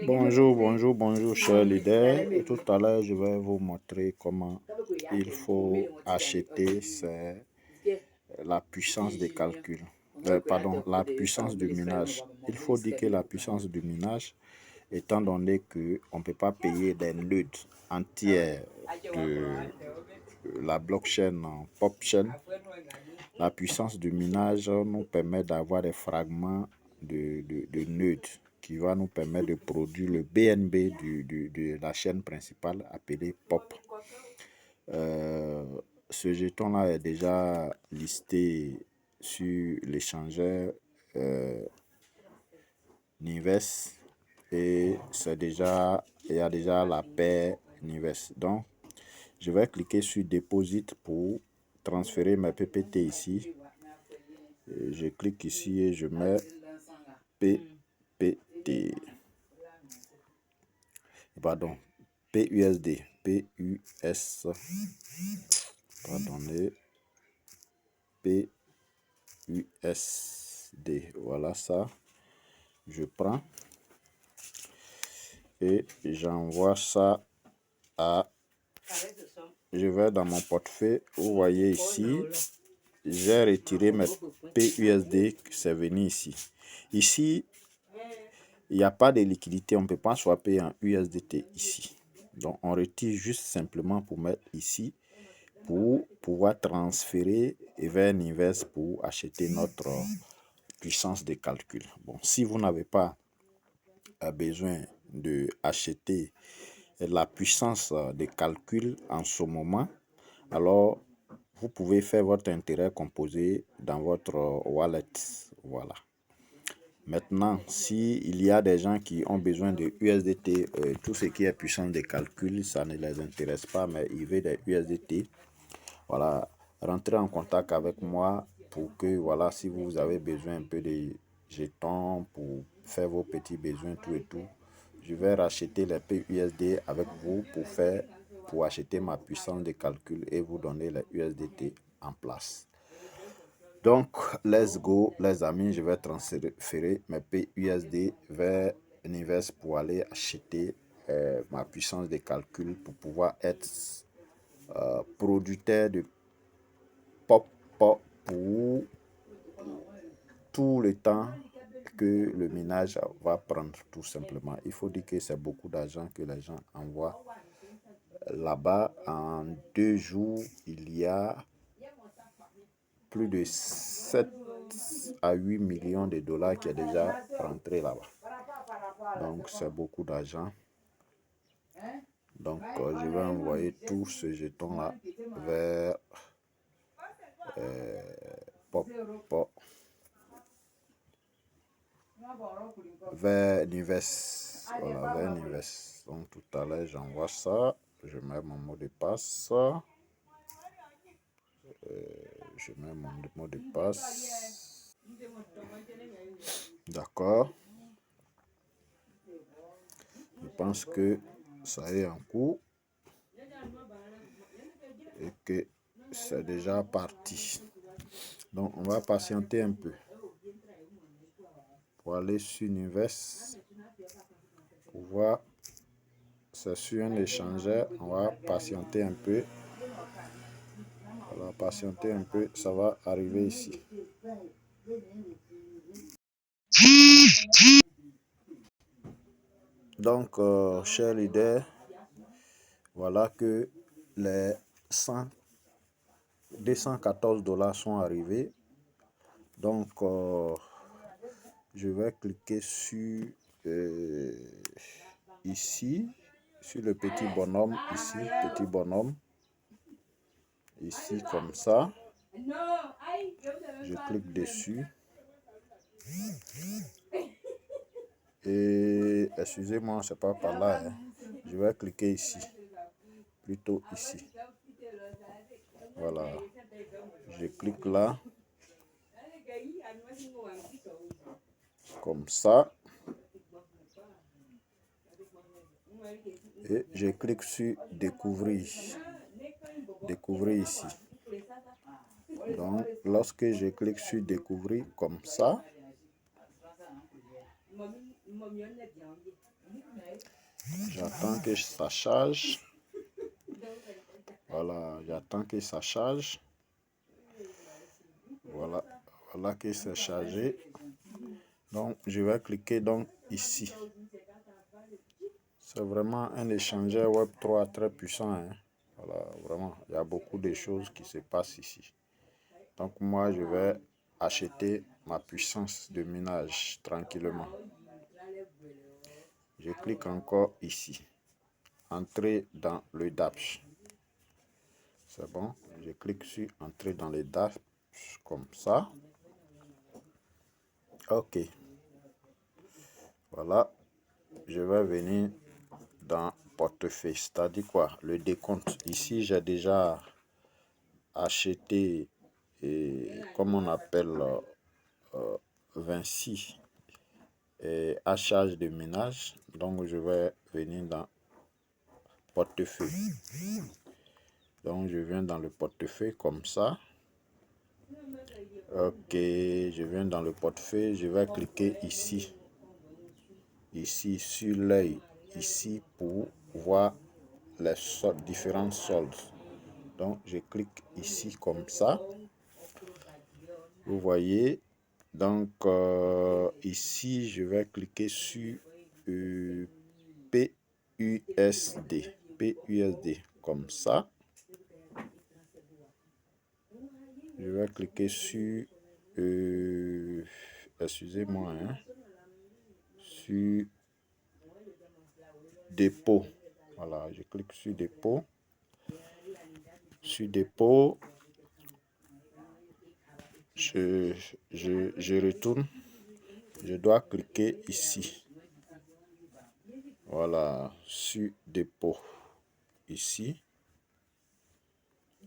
Bonjour, chers leaders. Tout à l'heure, je vais vous montrer comment il faut acheter la puissance de calcul. La puissance du minage. Il faut dire que la puissance du minage, étant donné qu'on ne peut pas payer des nœuds entières de la blockchain PopChain, la puissance du minage nous permet d'avoir des fragments de nœuds qui va nous permettre de produire le BNB de la chaîne principale appelée POP. Ce jeton-là est déjà listé sur l'échangeur Nives et il y a déjà la paire Nives. Donc, je vais cliquer sur Deposit pour transférer mes PPT ici. Je clique ici et je mets PPT. Pardon, PUSD. PUS. Pardonnez. PUSD. Voilà ça. Je prends et j'envoie ça à... Je vais dans mon portefeuille. Vous voyez ici, j'ai retiré mes PUSD, c'est venu ici. Ici, il n'y a pas de liquidité, on ne peut pas swapper en USDT ici. Donc, on retire juste simplement pour mettre ici pour pouvoir transférer vers Nives pour acheter notre puissance de calcul. Bon, si vous n'avez pas besoin d'acheter la puissance de calcul en ce moment, alors vous pouvez faire votre intérêt composé dans votre wallet. Voilà. Maintenant, s'il y a des gens qui ont besoin de USDT, tout ce qui est puissance de calcul, ça ne les intéresse pas, mais ils veulent des USDT. Voilà, rentrez en contact avec moi pour que, voilà, si vous avez besoin un peu de jetons pour faire vos petits besoins, tout et tout, je vais racheter les PUSD avec vous pour acheter ma puissance de calcul et vous donner les USDT en place. Donc, let's go, les amis, je vais transférer mes PUSD vers Nives pour aller acheter ma puissance de calcul pour pouvoir être producteur de POP pour tout le temps que le minage va prendre, tout simplement. Il faut dire que c'est beaucoup d'argent que les gens envoient là-bas. En 2 jours, il y a plus de 7 à 8 millions de dollars qui est déjà rentré là-bas. Donc, c'est beaucoup d'argent. Donc, je vais envoyer tout ce jeton-là vers vers Nives. Voilà, vers Nives. Donc, tout à l'heure, j'envoie ça. Je mets mon mot de passe. Je mets mon mot de passe. D'accord. Je pense que ça est en cours et que c'est déjà parti. Donc, on va patienter un peu pour aller sur Nives pour voir. C'est sur un échangeur. On va patienter un peu. On va patienter un peu. Ça va arriver ici. Donc, chers leaders, voilà que les 214 dollars sont arrivés. Donc, je vais cliquer sur ici, sur le petit bonhomme, ici, petit bonhomme, ici comme ça. Je clique dessus. Et excusez-moi, c'est pas par là. Hein. Je vais cliquer ici, plutôt ici. Voilà. Je clique là. Comme ça. Et je clique sur découvrir. Découvrir ici. Donc, lorsque je clique sur découvrir comme ça, J'attends que ça charge. Voilà, j'attends que ça charge. Voilà, voilà que c'est chargé. Donc, je vais cliquer donc ici. C'est vraiment un échangeur Web3 très puissant, hein. Voilà, vraiment, il y a beaucoup de choses qui se passent ici. Donc, moi, je vais acheter ma puissance de minage tranquillement. Je clique encore ici. Entrer dans le DApps. C'est bon, je clique sur entrer dans le DApps comme ça. Ok. Voilà, je vais venir dans portefeuille, c'est-à-dire quoi? Le décompte. Ici, j'ai déjà acheté, comme on appelle, 26 à charge de ménage. Donc, je vais venir dans portefeuille. Donc, je viens dans le portefeuille comme ça. Ok, je viens dans le portefeuille. Je vais cliquer ici. Ici, sur l'œil. Ici, pour voir les soldes, différents soldes. Donc, je clique ici comme ça. Vous voyez. Donc, ici, je vais cliquer sur PUSD. PUSD, comme ça. Je vais cliquer sur, excusez-moi, hein, sur dépôt. Voilà, je clique sur dépôt. Sur dépôt, je retourne. Je dois cliquer ici. Voilà, sur dépôt. Ici.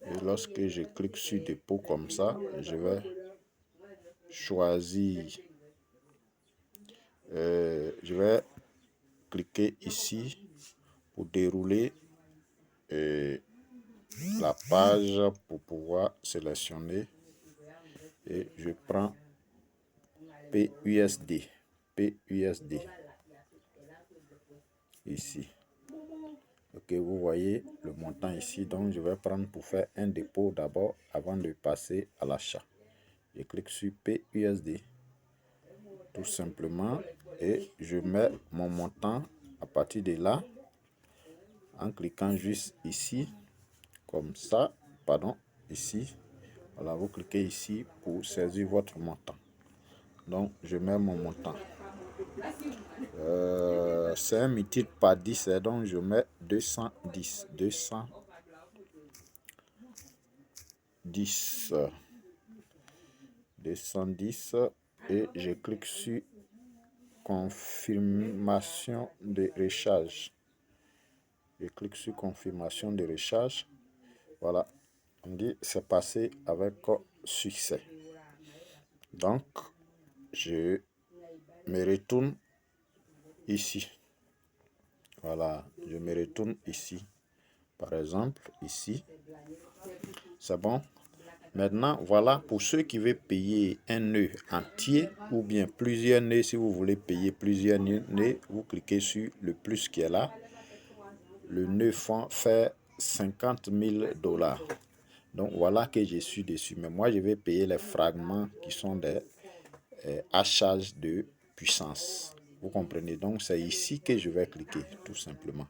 Et lorsque je clique sur dépôt comme ça, je vais choisir. Je vais cliquer ici pour dérouler la page pour pouvoir sélectionner. Et je prends PUSD. PUSD. Ici. Ok, vous voyez le montant ici. Donc, je vais prendre pour faire un dépôt d'abord avant de passer à l'achat. Je clique sur PUSD. Tout simplement. Et je mets mon montant à partir de là. En cliquant juste ici. Comme ça. Pardon. Ici. Voilà, vous cliquez ici pour saisir votre montant. Donc, je mets mon montant. C'est un multiple par 10, donc je mets 210. 210 et je clique sur confirmation de recharge. Je clique sur confirmation de recharge. Voilà, on dit c'est passé avec succès. Donc, je me retourne ici. Voilà, je me retourne ici. Par exemple, ici. C'est bon. Maintenant, voilà, pour ceux qui veulent payer un nœud entier ou bien plusieurs nœuds, si vous voulez payer plusieurs nœuds, vous cliquez sur le plus qui est là. Le nœud fait 50 000 $. Donc, voilà que je suis dessus. Mais moi, je vais payer les fragments qui sont des à charge de puissance. Vous comprenez? Donc, c'est ici que je vais cliquer, tout simplement.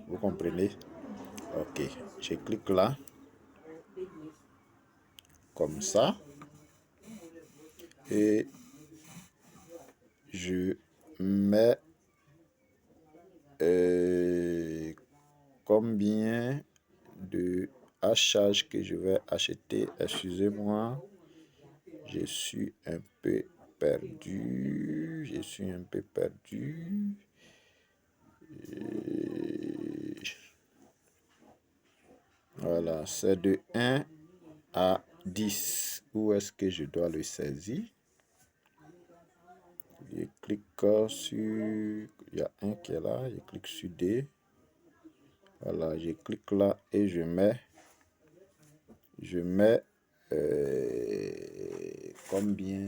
Vous comprenez? Ok, je clique là. Comme ça. Et je mets combien de à charge que je vais acheter. Excusez-moi, je suis un peu perdu. Je suis un peu perdu. Voilà, c'est de 1 à 10. Où est-ce que je dois le saisir? Je clique sur... Il y a un qui est là. Je clique sur D. Voilà, je clique là et je mets combien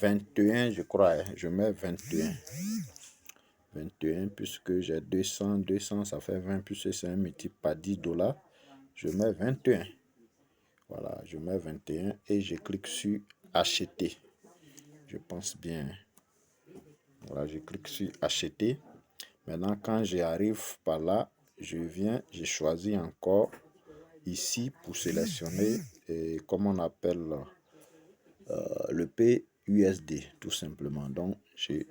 21, je crois. Je mets 21. 21, puisque j'ai 200. 200, ça fait 20, puisque c'est un multiple par $10. Je mets 21. Voilà, je mets 21 et je clique sur acheter. Je pense bien. Voilà, je clique sur acheter. Maintenant, quand j'arrive par là, je choisis encore ici pour sélectionner, comme on appelle le PUSD, tout simplement. Donc,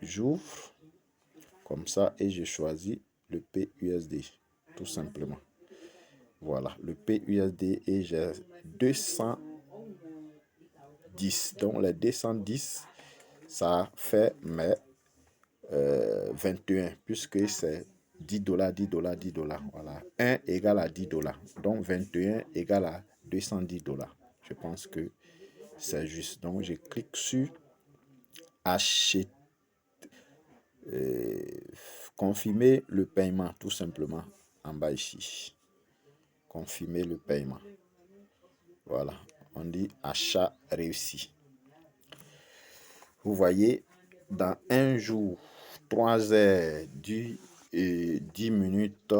j'ouvre comme ça et je choisis le PUSD, tout simplement. Voilà, le PUSD et j'ai 210. Donc, les 210, ça fait mes 21, puisque c'est $10, $10, $10. Voilà, 1 égale à $10. Donc, 21 égale à $210. Je pense que c'est juste. Donc, je clique sur acheter. Confirmer le paiement, tout simplement, en bas ici. Confirmer le paiement. Voilà, on dit achat réussi. Vous voyez, dans un jour, 3 heures, 10 minutes,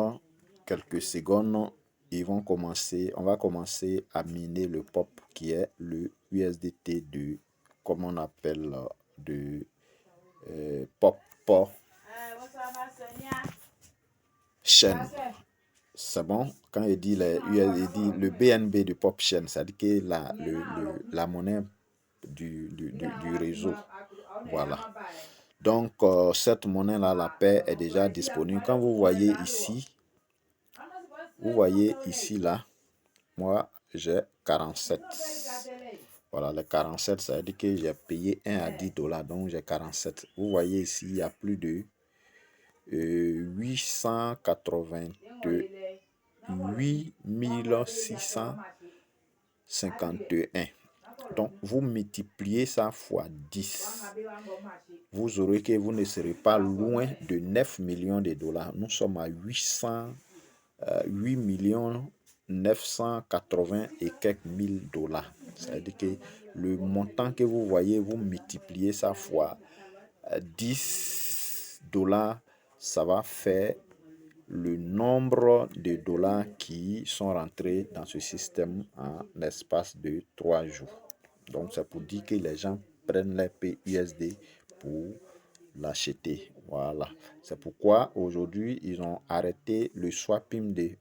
quelques secondes, on va commencer à miner le POP qui est le USDT de, comme on appelle, de POP chaîne. C'est bon, quand il dit, il dit le BNB de POP chaîne, c'est-à-dire que la monnaie du réseau. Voilà. Donc, cette monnaie-là, la paix est déjà disponible. Quand vous voyez ici, là, moi, j'ai 47. Voilà, les 47, ça veut dire que j'ai payé 1 à $10, donc j'ai 47. Vous voyez ici, il y a plus de 888 651. Donc, vous multipliez ça fois 10. Vous aurez que vous ne serez pas loin de 9 millions de dollars. Nous sommes à 8 millions 980 et quelques mille dollars. C'est-à-dire que le montant que vous voyez, vous multipliez ça fois 10 dollars, ça va faire le nombre de dollars qui sont rentrés dans ce système en l'espace de 3 jours. Donc, c'est pour dire que les gens prennent les PUSD pour l'acheter. Voilà. C'est pourquoi aujourd'hui, ils ont arrêté le swapping de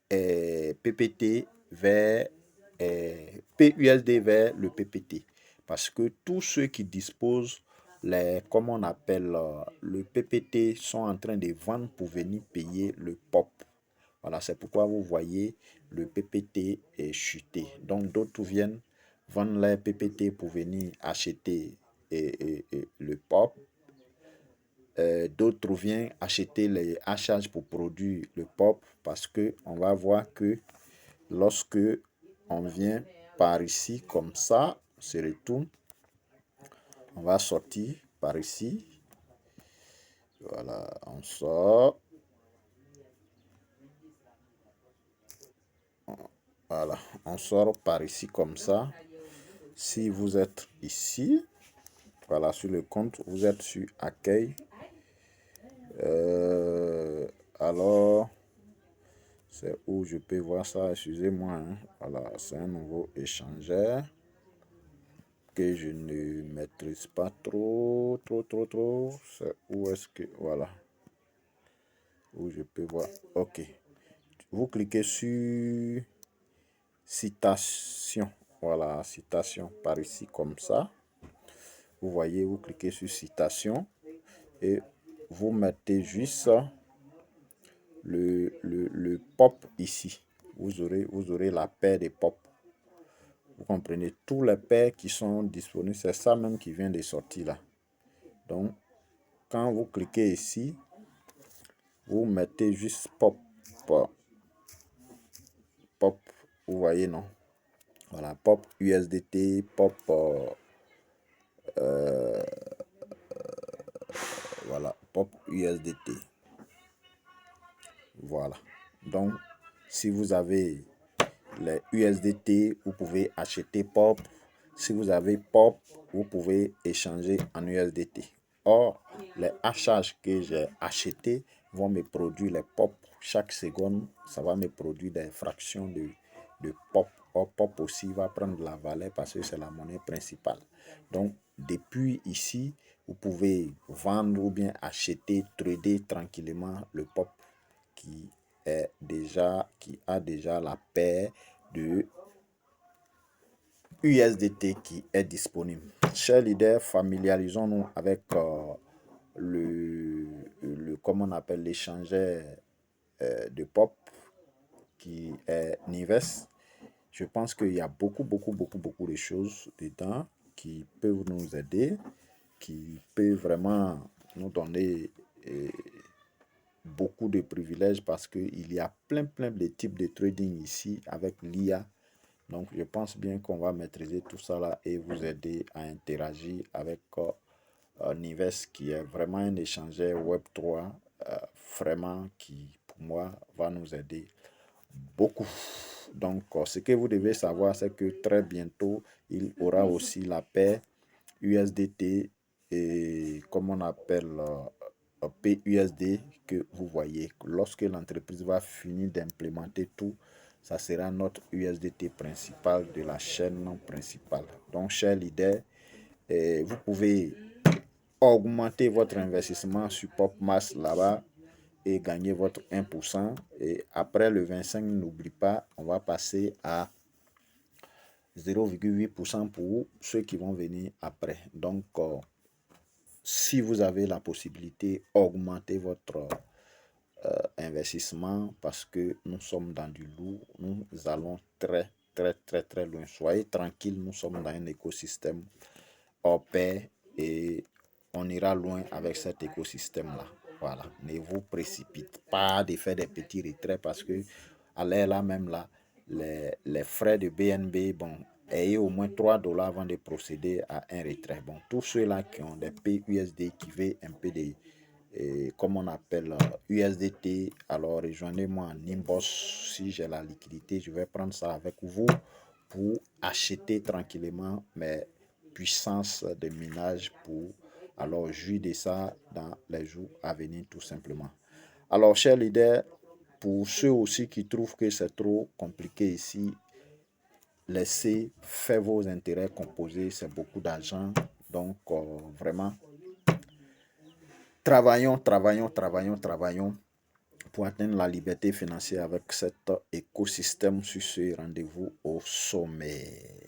PPT vers PUSD vers le PPT. Parce que tous ceux qui disposent comme on appelle le PPT sont en train de vendre pour venir payer le POP. Voilà, c'est pourquoi vous voyez le PPT est chuté. Donc d'autres viennent vendre les PPT pour venir acheter le POP. D'autres viennent acheter les HH pour produire le POP, parce que on va voir que lorsque on vient par ici comme ça, on se retourne, on va sortir par ici. Voilà, on sort. Voilà, on sort par ici comme ça. Si vous êtes ici, voilà, sur le compte, vous êtes sur accueil. Alors, c'est où je peux voir ça, excusez-moi. Hein. Voilà, c'est un nouveau échangeur que je ne maîtrise pas trop. C'est où est-ce que, voilà, où je peux voir. Ok, vous cliquez sur citation. Voilà, citation par ici comme ça. Vous voyez, vous cliquez sur citation et vous mettez juste le POP ici. Vous aurez la paire de POP. Vous comprenez, tous les paires qui sont disponibles, c'est ça même qui vient de sortir là. Donc, quand vous cliquez ici, vous mettez juste POP. POP, vous voyez, non? Voilà, POP USDT, POP. Voilà, POP USDT. Voilà. Donc, si vous avez les USDT, vous pouvez acheter POP. Si vous avez POP, vous pouvez échanger en USDT. Or, les hachages que j'ai achetés vont me produire les POP. Chaque seconde, ça va me produire des fractions de POP. Or, POP aussi va prendre de la valeur parce que c'est la monnaie principale. Donc, depuis ici, vous pouvez vendre ou bien acheter, trader tranquillement le POP qui a déjà la paire de USDT qui est disponible. Chers leaders, familiarisons-nous avec comment on appelle l'échangeur de POP qui est Nives. Je pense qu'il y a beaucoup de choses dedans qui peuvent nous aider, qui peuvent vraiment nous donner beaucoup de privilèges parce qu'il y a plein de types de trading ici avec l'IA. Donc, je pense bien qu'on va maîtriser tout ça là et vous aider à interagir avec Nives qui est vraiment un échangeur Web3 vraiment qui, pour moi, va nous aider beaucoup. Donc, ce que vous devez savoir, c'est que très bientôt, il aura aussi la paire USDT et comme on appelle PUSD que vous voyez. Lorsque l'entreprise va finir d'implémenter tout, ça sera notre USDT principal de la chaîne principale. Donc, chers leaders, vous pouvez augmenter votre investissement sur PopMass là-bas et gagner votre 1%. Et après le 25, n'oublie pas, on va passer à 0,8% pour ceux qui vont venir après. Donc, si vous avez la possibilité, augmentez votre investissement parce que nous sommes dans du lourd. Nous allons très loin. Soyez tranquille, nous sommes dans un écosystème hors pair et on ira loin avec cet écosystème-là. Voilà, ne vous précipitez pas de faire des petits retraits parce que à l'air là même là, les frais de BNB, bon, ayez au moins 3 $ avant de procéder à un retrait. Bon, tous ceux-là qui ont des PUSD qui veulent un peu de, comme on appelle USDT, alors rejoignez-moi en Nimbos. Si j'ai la liquidité, je vais prendre ça avec vous pour acheter tranquillement mes puissances de minage pour alors jouir de ça dans les jours à venir tout simplement. Alors, chers leaders, pour ceux aussi qui trouvent que c'est trop compliqué ici, laissez faire vos intérêts composés, c'est beaucoup d'argent. Donc, vraiment, travaillons pour atteindre la liberté financière avec cet écosystème sur ce rendez-vous au sommet.